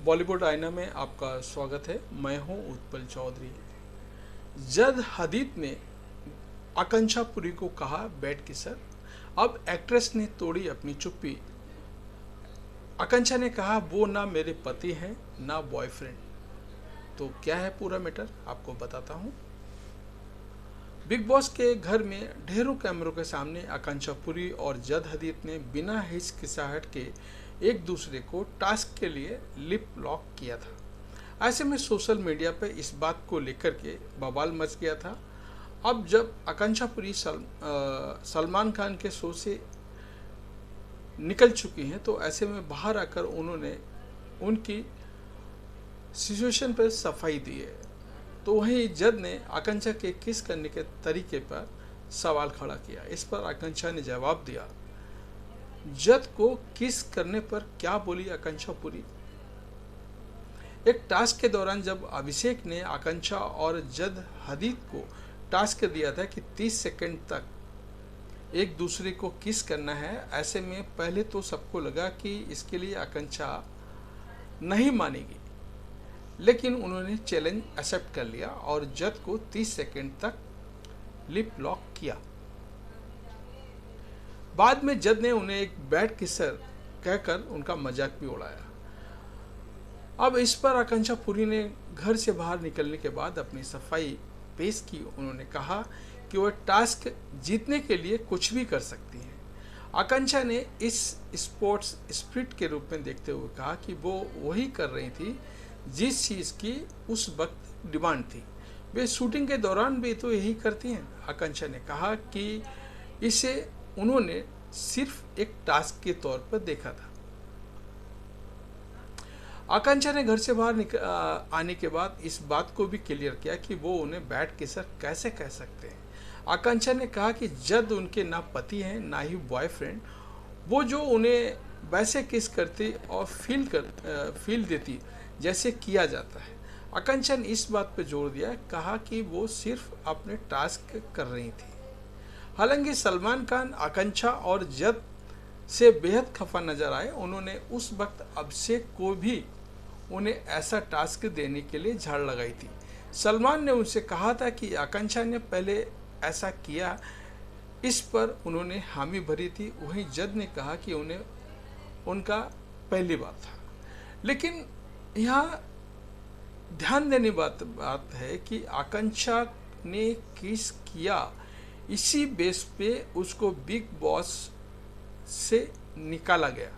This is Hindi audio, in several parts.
बॉलीवुड आईना में आपका स्वागत है। मैं हूं उत्पल चौधरी। जद हदीद ने आकांक्षा पुरी को कहा बैठ के सर। अब एक्ट्रेस ने तोड़ी अपनी चुप्पी। आकांक्षा ने कहा वो ना मेरे पति हैं ना बॉयफ्रेंड। तो क्या है पूरा मैटर आपको बताता हूं। बिग बॉस के घर में ढेरों कैमरों के सामने आकांक्षा पुरी और जद हदीद ने बिना हिचकिचाहट के एक दूसरे को टास्क के लिए लिप लॉक किया था। ऐसे में सोशल मीडिया पर इस बात को लेकर के बवाल मच गया था। अब जब आकांक्षा पुरी सलमान खान के शो से निकल चुकी हैं तो ऐसे में बाहर आकर उन्होंने उनकी सिचुएशन पर सफाई दी है। तो वहीं जद ने आकांक्षा के किस करने के तरीके पर सवाल खड़ा किया। इस पर आकांक्षा ने जवाब दिया। जद को किस करने पर क्या बोली आकांक्षा पुरी। एक टास्क के दौरान जब अभिषेक ने आकांक्षा और जद हदीद को टास्क दिया था कि 30 सेकंड तक एक दूसरे को किस करना है, ऐसे में पहले तो सबको लगा कि इसके लिए आकांक्षा नहीं मानेगी, लेकिन उन्होंने चैलेंज एक्सेप्ट कर लिया और जद को 30 सेकंड तक लिप लॉक किया। बाद में जद ने उन्हें एक बैड किसर कहकर उनका मजाक भी उड़ाया। अब इस पर आकांक्षा पुरी ने घर से बाहर निकलने के बाद अपनी सफाई पेश की। उन्होंने कहा कि वह टास्क जीतने के लिए कुछ भी कर सकती हैं। आकांक्षा ने इस स्पोर्ट्स स्पिरिट के रूप में देखते हुए कहा कि वो वही कर रही थी जिस चीज़ की उस वक्त डिमांड थी। वे शूटिंग के दौरान भी तो यही करती हैं। आकांक्षा ने कहा कि इसे उन्होंने सिर्फ एक टास्क के तौर पर देखा था। आकांक्षा ने घर से बाहर आने के बाद इस बात को भी क्लियर किया कि वो उन्हें बैड किसर कैसे कह सकते हैं। आकांक्षा ने कहा कि जद उनके ना पति हैं ना ही बॉयफ्रेंड, वो जो उन्हें वैसे किस करती और फील देती जैसे किया जाता है। आकांक्षा ने इस बात पर जोर दिया, कहा कि वो सिर्फ अपने टास्क कर रही थी। हालांकि सलमान खान आकांक्षा और जद से बेहद खफा नजर आए। उन्होंने उस वक्त अभिषेक को भी उन्हें ऐसा टास्क देने के लिए झाड़ लगाई थी। सलमान ने उनसे कहा था कि आकांक्षा ने पहले ऐसा किया, इस पर उन्होंने हामी भरी थी। वहीं जद ने कहा कि उन्हें उनका पहली बार था। लेकिन यहाँ ध्यान देने बात है कि आकांक्षा ने किस किया, इसी बेस पे उसको बिग बॉस से निकाला गया।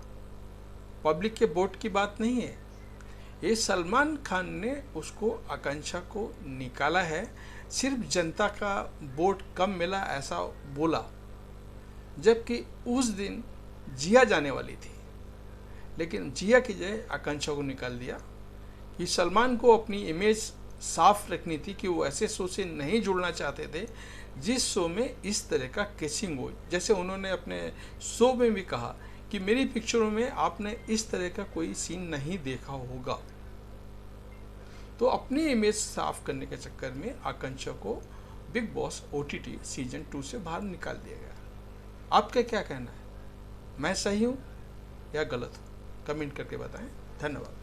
पब्लिक के वोट की बात नहीं है, ये सलमान खान ने उसको आकांक्षा को निकाला है। सिर्फ जनता का वोट कम मिला ऐसा बोला, जबकि उस दिन जिया जाने वाली थी, लेकिन जिया की जगह आकांक्षा को निकाल दिया। कि सलमान को अपनी इमेज साफ रखनी थी कि वो ऐसे शो से नहीं जुड़ना चाहते थे जिस शो में इस तरह का केसिंग हो। जैसे उन्होंने अपने शो में भी कहा कि मेरी पिक्चरों में आपने इस तरह का कोई सीन नहीं देखा होगा। तो अपनी इमेज साफ करने के चक्कर में आकांक्षा को बिग बॉस OTT सीजन 2 से बाहर निकाल दिया गया। आपका क्या कहना है, मैं सही हूँ या गलत हूँ? कमेंट करके बताएं। धन्यवाद।